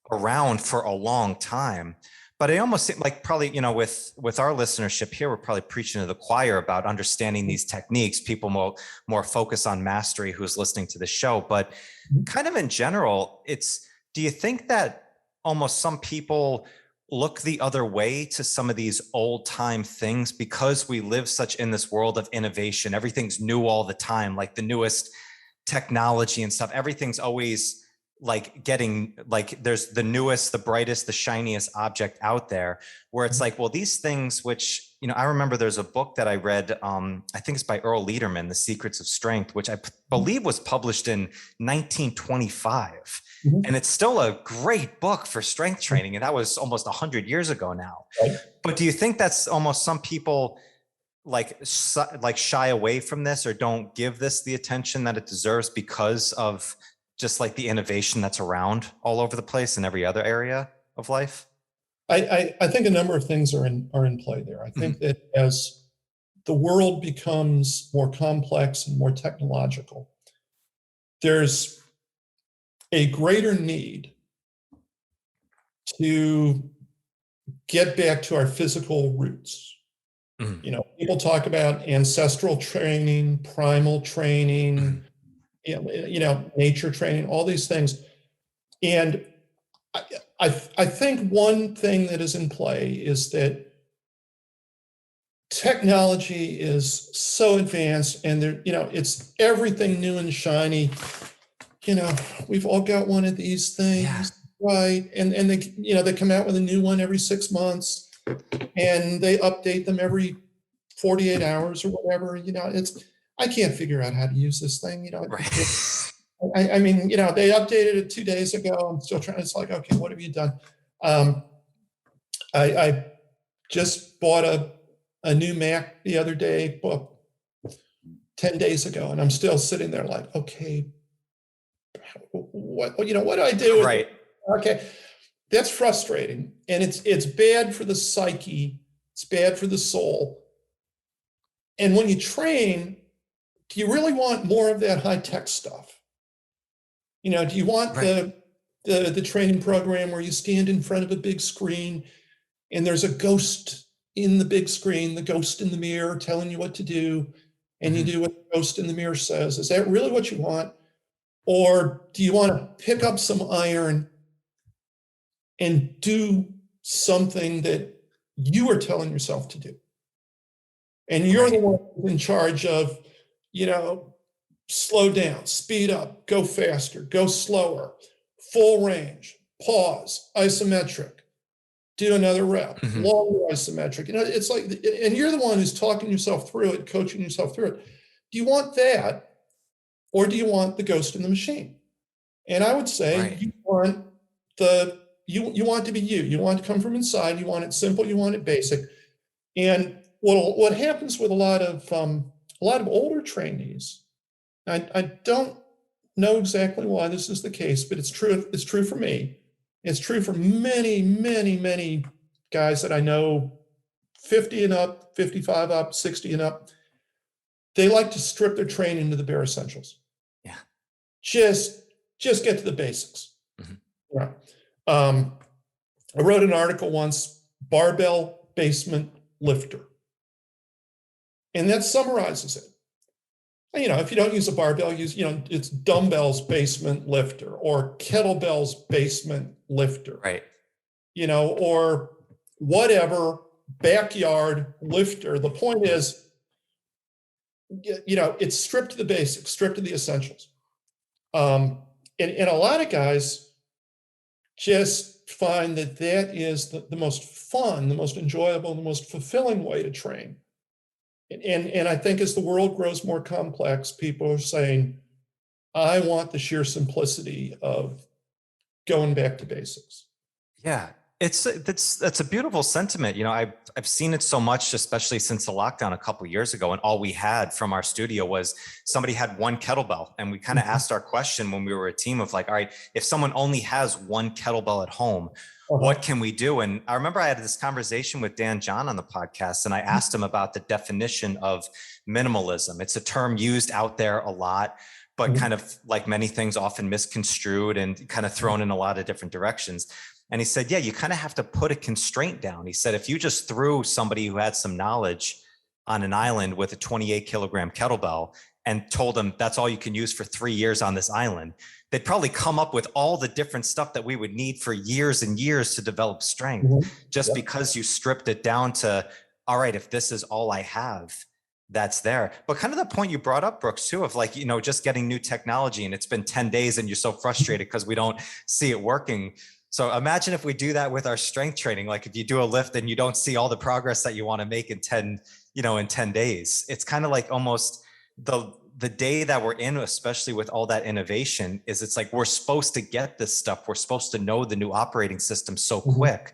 around for a long time, but I almost think like probably, with our listenership here, we're probably preaching to the choir about understanding these techniques. People more focus on mastery who's listening to the show, but kind of in general, do you think that almost some people look the other way to some of these old time things because we live such in this world of innovation? Everything's new all the time, like the newest technology and stuff. Everything's always like getting like there's the newest, the brightest, the shiniest object out there, where it's like, well, these things, which, you know, I remember there's a book that I read, I think it's by Earle Liederman, The Secrets of Strength, which I believe was published in 1925. Mhm. And it's still a great book for strength training. And that was almost 100 years ago now. Right. But do you think that's almost some people like shy away from this or don't give this the attention that it deserves because of just like the innovation that's around all over the place in every other area of life? I think a number of things are in play there. I think that as the world becomes more complex and more technological, there's a greater need to get back to our physical roots. You know, people talk about ancestral training, primal training, you know, nature training, all these things. And I think one thing that is in play is that technology is so advanced, and there, you know, it's everything new and shiny. You know, we've all got one of these things, right? And they, you know, they come out with a new one every 6 months, and they update them every 48 hours or whatever. You know, I can't figure out how to use this thing. You know, I mean, you know, they updated it 2 days ago. I'm still trying. It's like, okay, what have you done? I just bought a new Mac the other day, 10 days ago, and I'm still sitting there like, okay, what do I do? Right. Okay, that's frustrating, and it's bad for the psyche. It's bad for the soul. And when you train, do you really want more of that high-tech stuff? You know, do you want the training program where you stand in front of a big screen and there's a ghost in the big screen, the ghost in the mirror telling you what to do, and you do what the ghost in the mirror says? Is that really what you want? Or do you want to pick up some iron and do something that you are telling yourself to do? And you're the one in charge of, you know, slow down, speed up, go faster, go slower, full range, pause, isometric, do another rep, longer isometric. You know, it's like, and you're the one who's talking yourself through it, coaching yourself through it. Do you want that, or do you want the ghost in the machine? And I would say you want you want to be you. You want to come from inside. You want it simple. You want it basic. And what happens with a lot of older trainees, I don't know exactly why this is the case, but it's true. It's true for me. It's true for many, many, many guys that I know, 50 and up, 55 up, 60 and up. They like to strip their training to the bare essentials. Yeah. Just get to the basics. Right. I wrote an article once, barbell basement lifter. And that summarizes it. You know, if you don't use a barbell, use, you know, it's dumbbells basement lifter or kettlebells basement lifter. Right. You know, or whatever, backyard lifter. The point is, you know, it's stripped to the basics, stripped to the essentials. And a lot of guys just find that is the most fun, the most enjoyable, the most fulfilling way to train. And I think as the world grows more complex, people are saying, I want the sheer simplicity of going back to basics. Yeah, that's a beautiful sentiment. You know, I've seen it so much, especially since the lockdown a couple of years ago, and all we had from our studio was somebody had one kettlebell, and we kind of asked our question when we were a team of like, all right, if someone only has one kettlebell at home, what can we do? And I remember I had this conversation with Dan John on the podcast, and I asked him about the definition of minimalism. It's a term used out there a lot, but kind of like many things, often misconstrued and kind of thrown in a lot of different directions. And he said, yeah, you kind of have to put a constraint down. He said, if you just threw somebody who had some knowledge on an island with a 28 kilogram kettlebell and told them that's all you can use for 3 years on this island, they'd probably come up with all the different stuff that we would need for years and years to develop strength, just because you stripped it down to, all right, if this is all I have, that's there. But kind of the point you brought up, Brooks, too, of like, just getting new technology and it's been 10 days and you're so frustrated because we don't see it working. So imagine if we do that with our strength training. Like if you do a lift and you don't see all the progress that you want to make in 10 days, it's kind of like almost the day that we're in, especially with all that innovation, is it's like we're supposed to get this stuff. We're supposed to know the new operating system so quick.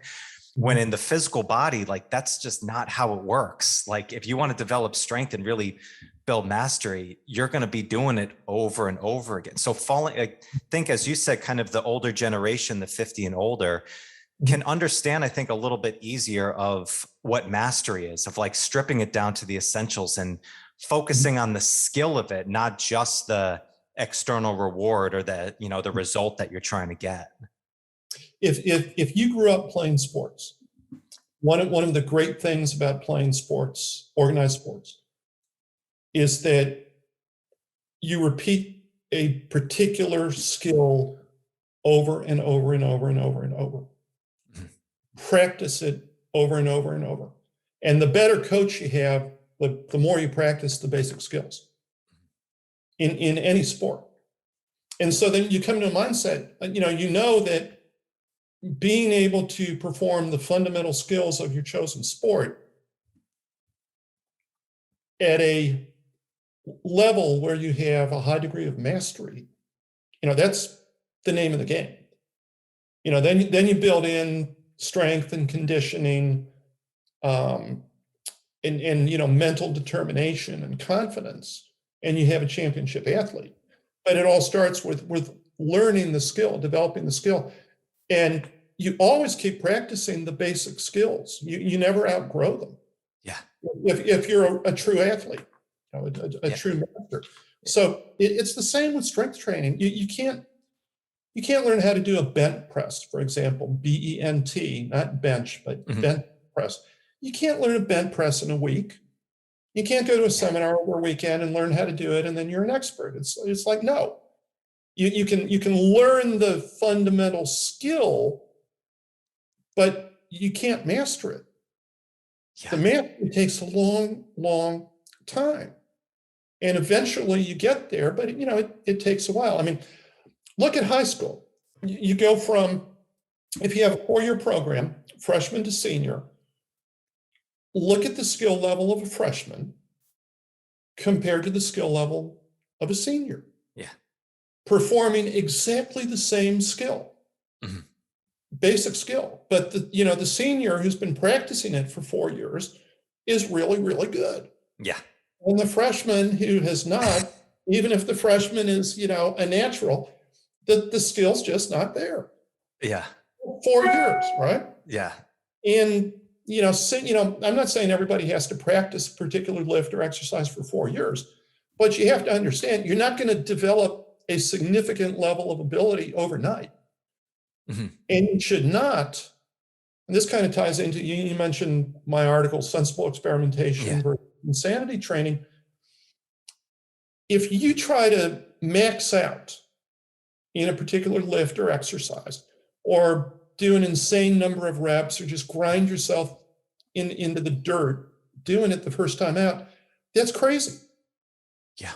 When in the physical body, like that's just not how it works. Like if you want to develop strength and really build mastery, you're going to be doing it over and over again. So I think, as you said, kind of the older generation, the 50 and older, can understand, I think, a little bit easier of what mastery is, of like stripping it down to the essentials and focusing on the skill of it, not just the external reward or the result that you're trying to get. If you grew up playing sports, one of the great things about playing sports, organized sports, is that you repeat a particular skill over and over and over and over and over. Practice it over and over and over. And the better coach you have, the more you practice the basic skills in any sport. And so then you come to a mindset, you know that being able to perform the fundamental skills of your chosen sport at a level where you have a high degree of mastery, that's the name of the game. Then you build in strength and conditioning, and mental determination and confidence, and you have a championship athlete. But it all starts with learning the skill, developing the skill. And you always keep practicing the basic skills. You never outgrow them. Yeah. If you're a true athlete, a true master. So it's the same with strength training. You can't learn how to do a bent press, for example, BENT, not bench, but bent press. You can't learn a bent press in a week. You can't go to a seminar over a weekend and learn how to do it, and then you're an expert. It's like, no. You can learn the fundamental skill, but you can't master it. Yeah. The mastery takes a long, long time. And eventually you get there, but it takes a while. I mean, look at high school. You go from, if you have a 4-year program, freshman to senior, look at the skill level of a freshman compared to the skill level of a senior. Yeah. Performing exactly the same skill, basic skill. But the senior who's been practicing it for 4 years is really, really good. Yeah. And the freshman who has not, even if the freshman is, a natural, the skill's just not there. Yeah. 4 years, right? Yeah. And, I'm not saying everybody has to practice a particular lift or exercise for 4 years, but you have to understand you're not going to develop a significant level of ability overnight. And you should not, and this kind of ties into, you mentioned my article, Sensible Experimentation versus Insanity Training. If you try to max out in a particular lift or exercise, or do an insane number of reps, or just grind yourself into the dirt doing it the first time out, that's crazy. Yeah.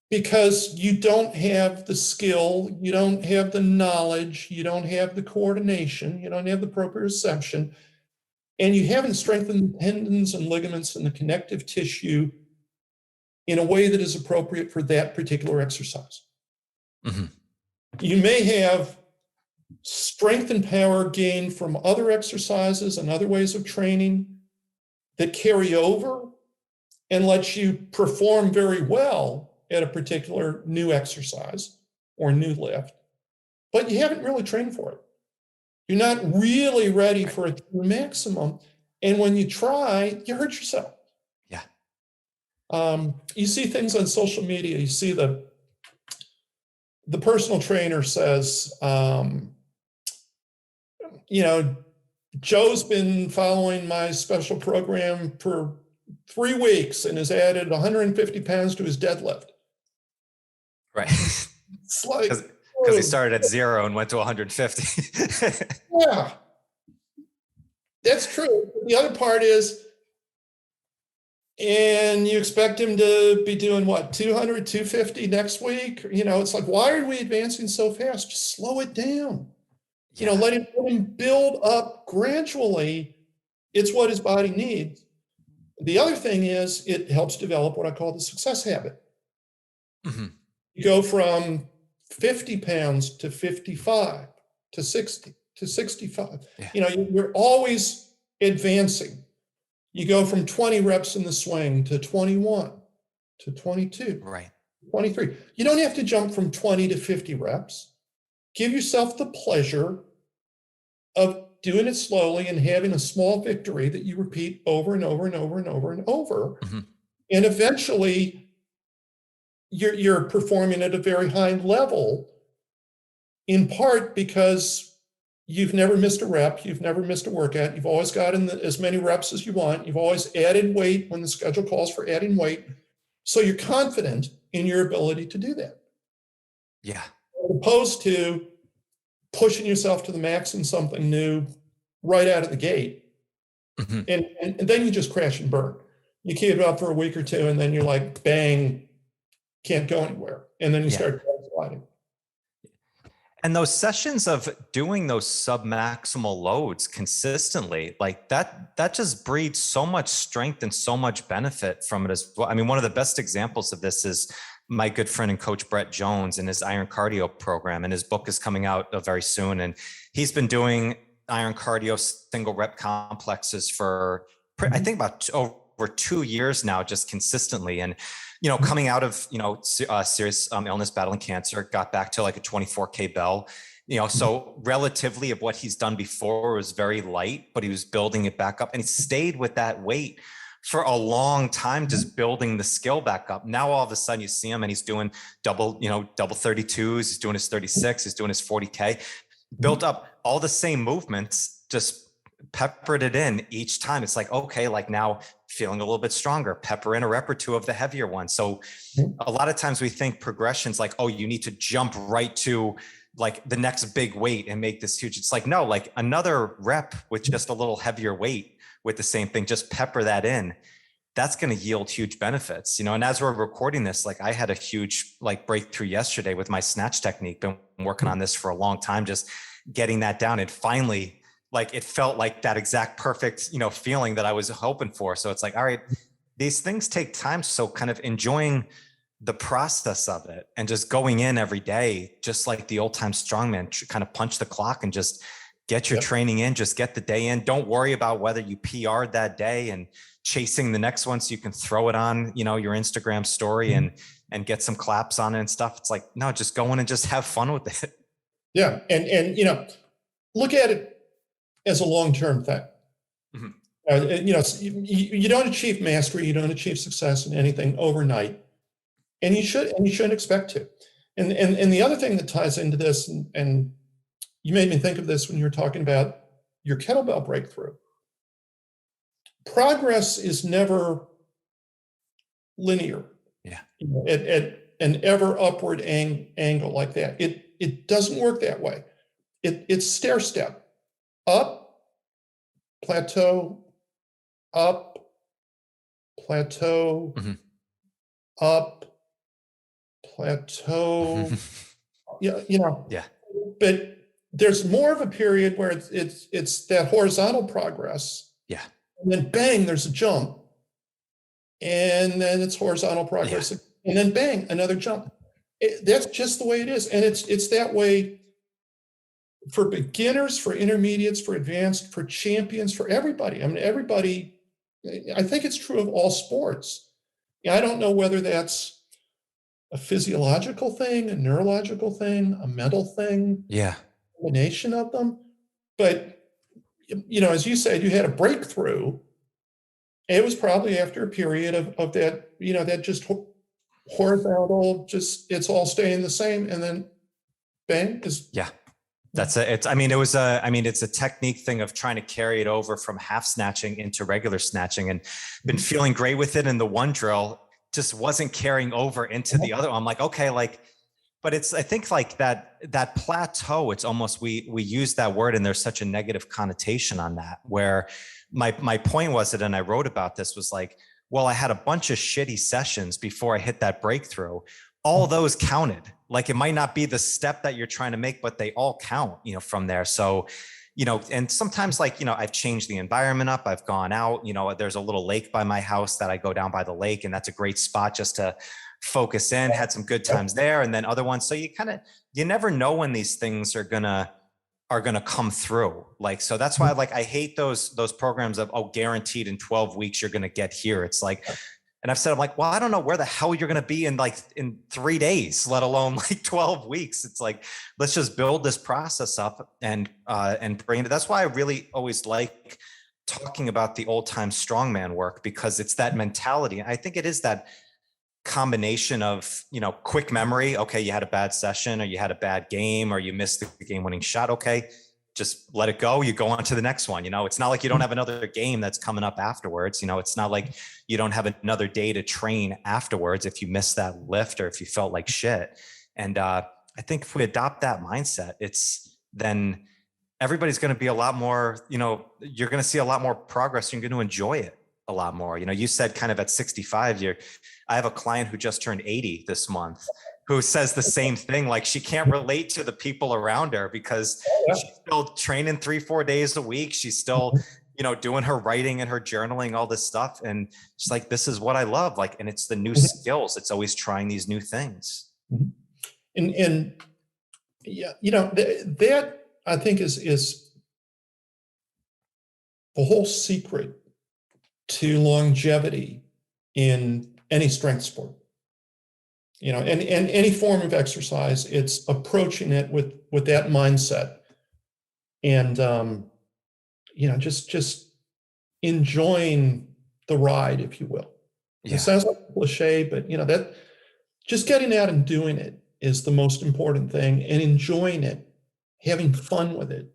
Because you don't have the skill, you don't have the knowledge, you don't have the coordination, you don't have the proprioception, and you haven't strengthened the tendons and ligaments and the connective tissue in a way that is appropriate for that particular exercise. You may have strength and power gained from other exercises and other ways of training that carry over and let you perform very well at a particular new exercise or new lift, but you haven't really trained for it. You're not really ready for a true maximum. And when you try, you hurt yourself. Yeah. You see things on social media. You see the personal trainer says, Joe's been following my special program for 3 weeks and has added 150 pounds to his deadlift. Right. It's like, because he started at 0 and went to 150. Yeah, that's true. The other part is And you expect him to be doing what, 200, 250 next week? It's like, why are we advancing so fast? Just slow it down. Yeah. Let him build up gradually. It's what his body needs. The other thing is it helps develop what I call the success habit. Mm-hmm. You go from 50 pounds to 55 to 60 to 65. Yeah. You're always advancing. You go from 20 reps in the swing to 21 to 22, Right. 23. You don't have to jump from 20 to 50 reps. Give yourself the pleasure of doing it slowly and having a small victory that you repeat over and over and over and over and over. Mm-hmm. And eventually you're performing at a very high level, in part because you've never missed a rep, you've never missed a workout, you've always gotten as many reps as you want, you've always added weight when the schedule calls for adding weight. So you're confident in your ability to do that. Yeah. As opposed to pushing yourself to the max in something new right out of the gate. Mm-hmm. And then you just crash and burn. You keep it up for a week or two, and then you're like, bang, can't go anywhere. And then you start sliding. And those sessions of doing those submaximal loads consistently, like that just breeds so much strength and so much benefit from it as well. I mean, one of the best examples of this is my good friend and coach Brett Jones and his iron cardio program, and his book is coming out very soon. And he's been doing iron cardio single rep complexes for, I think, about over 2 years now, just consistently. And coming out of, serious illness, battling cancer, got back to like a 24K bell, so relatively of what he's done before was very light, but he was building it back up, and he stayed with that weight for a long time, just building the skill back up. Now, all of a sudden you see him and he's doing double 32s. He's doing his 36, he's doing his 40K, built up all the same movements, just peppered it in each time. It's like, okay, like now feeling a little bit stronger, pepper in a rep or two of the heavier one. So a lot of times we think progression's like, oh, you need to jump right to like the next big weight and make this huge. It's like, no, like another rep with just a little heavier weight with the same thing, just pepper that in. That's going to yield huge benefits, and as we're recording this, like I had a huge like breakthrough yesterday with my snatch technique. Been working on this for a long time, just getting that down. And finally, like it felt like that exact perfect, feeling that I was hoping for. So it's like, all right, these things take time. So kind of enjoying the process of it and just going in every day, just like the old time strongman, kind of punch the clock and just get your training in, just get the day in. Don't worry about whether you PR'd that day and chasing the next one so you can throw it on, your Instagram story and get some claps on it and stuff. It's like, no, just go in and just have fun with it. Yeah. And look at it as a long-term thing. Mm-hmm. You don't achieve mastery, you don't achieve success in anything overnight, and you shouldn't expect to. And the other thing that ties into this, and you made me think of this when you were talking about your kettlebell breakthrough. Progress is never linear. Yeah. At an ever upward angle like that. It doesn't work that way. It's stair step. Up, plateau, up, plateau, up, plateau. Yeah. But there's more of a period where it's that horizontal progress. Yeah. And then bang, there's a jump. And then it's horizontal progress. Yeah. And then bang, another jump. That's just the way it is. And it's that way for beginners, for intermediates, for advanced, for champions, for everybody. I mean, everybody, I think it's true of all sports. I don't know whether that's a physiological thing, a neurological thing, a mental thing. Yeah. A combination of them. But, as you said, you had a breakthrough. It was probably after a period of that, that just horizontal, it's all staying the same. And then bang is. Yeah. It's a technique thing of trying to carry it over from half snatching into regular snatching, and been feeling great with it. And the one drill just wasn't carrying over into the other. I'm like, okay, but I think like that plateau, it's almost, we use that word and there's such a negative connotation on that, where my point was and I wrote about this, was like, well, I had a bunch of shitty sessions before I hit that breakthrough. All those counted. Like, it might not be the step that you're trying to make, but they all count, from there. So, and sometimes, like, I've changed the environment up. I've gone out, there's a little lake by my house that I go down by the lake, and that's a great spot just to focus in, had some good times there. And then other ones. So you never know when these things are gonna come through. Like, so that's why, like, I hate those programs of, guaranteed in 12 weeks, you're going to get here. It's like, and I've said, I'm like, well, I don't know where the hell you're going to be in 3 days, let alone like 12 weeks. It's like, let's just build this process up and bring it. That's why I really always like talking about the old time strongman work, because it's that mentality. I think it is that combination of, quick memory. Okay, you had a bad session, or you had a bad game, or you missed the game winning shot. Okay, just let it go. You go on to the next one. It's not like you don't have another game that's coming up afterwards. It's not like you don't have another day to train afterwards if you missed that lift or if you felt like shit. And I think if we adopt that mindset, then everybody's going to be a lot more, you're going to see a lot more progress. You're going to enjoy it a lot more. You said kind of at 65, I have a client who just turned 80 this month, who says the same thing. Like, she can't relate to the people around her because she's still training 3-4 days a week. She's still, doing her writing and her journaling, all this stuff. And she's like, this is what I love. Like, and it's the new skills. It's always trying these new things. And yeah, that I think is the whole secret to longevity in any strength sport. And any form of exercise, it's approaching it with that mindset, and just enjoying the ride, if you will. Yeah. It sounds like a cliche, but that just getting out and doing it is the most important thing, and enjoying it, having fun with it,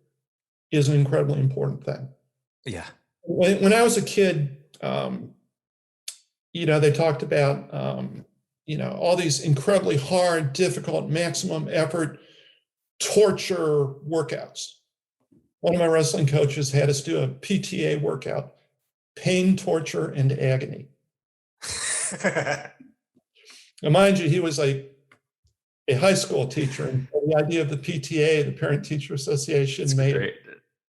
is an incredibly important thing. Yeah. When I was a kid, they talked about all these incredibly hard, difficult, maximum effort, torture workouts. One of my wrestling coaches had us do a PTA workout, pain, torture, and agony. Now, mind you, he was a high school teacher, and the idea of the PTA, the Parent Teacher Association, That's made great.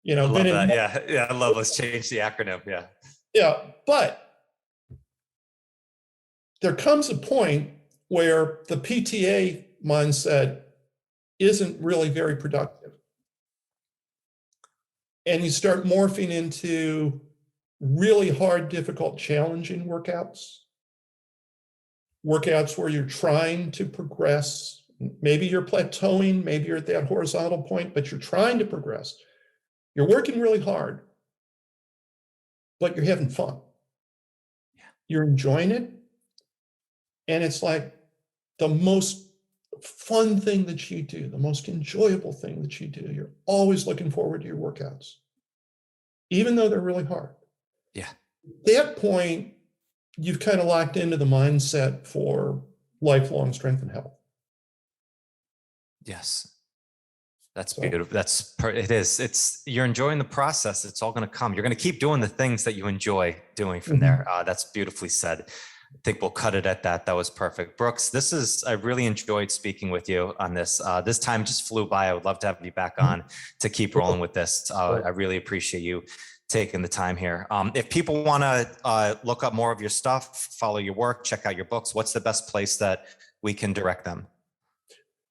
I love that. Yeah, I love. Let's change the acronym. Yeah, but there comes a point where the PTA mindset isn't really very productive. And you start morphing into really hard, difficult, challenging workouts where you're trying to progress. Maybe you're plateauing, maybe you're at that horizontal point, but you're trying to progress. You're working really hard, but you're having fun. You're enjoying it. And it's like the most fun thing that you do, the most enjoyable thing that you do. You're always looking forward to your workouts, even though they're really hard. Yeah. At that point, you've kind of locked into the mindset for lifelong strength and health. Yes. That's beautiful. It is. You're enjoying the process. It's all going to come. You're going to keep doing the things that you enjoy doing from there. That's beautifully said. I think we'll cut it at that. That was perfect. Brooks, I really enjoyed speaking with you on this. This time just flew by. I would love to have you back on to keep rolling with this. I really appreciate you taking the time here. If people want to look up more of your stuff, follow your work, check out your books, what's the best place that we can direct them?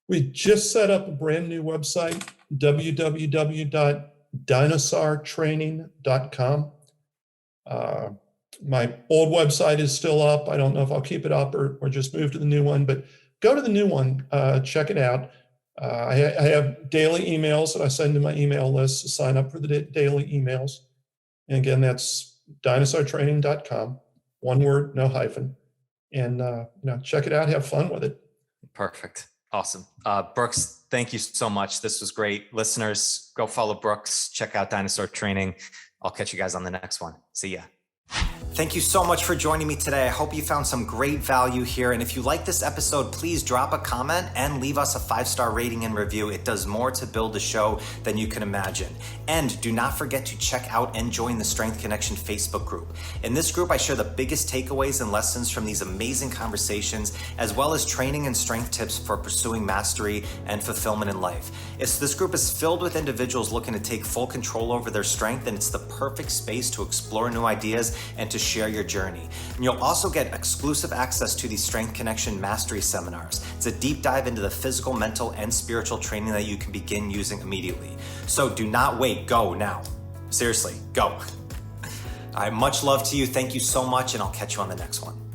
We just set up a brand new website, www.dinosaurtraining.com. My old website is still up. I don't know if I'll keep it up or just move to the new one, but go to the new one, check it out. I have daily emails that I send to my email list to sign up for the daily emails. And again, that's dinosaurtraining.com, one word, no hyphen. And check it out, have fun with it. Perfect. Awesome. Brooks, thank you so much. This was great. Listeners, go follow Brooks, check out Dinosaur Training. I'll catch you guys on the next one. See ya. Thank you so much for joining me today. I hope you found some great value here. And if you like this episode, please drop a comment and leave us a 5-star rating and review. It does more to build the show than you can imagine. And do not forget to check out and join the Strength Connection Facebook group. In this group, I share the biggest takeaways and lessons from these amazing conversations, as well as training and strength tips for pursuing mastery and fulfillment in life. This group is filled with individuals looking to take full control over their strength, and it's the perfect space to explore new ideas and to share your journey. And you'll also get exclusive access to these Strength Connection Mastery Seminars. It's a deep dive into the physical, mental, and spiritual training that you can begin using immediately. So do not wait, go now. Seriously, go. All right, much love to you. Thank you so much, and I'll catch you on the next one.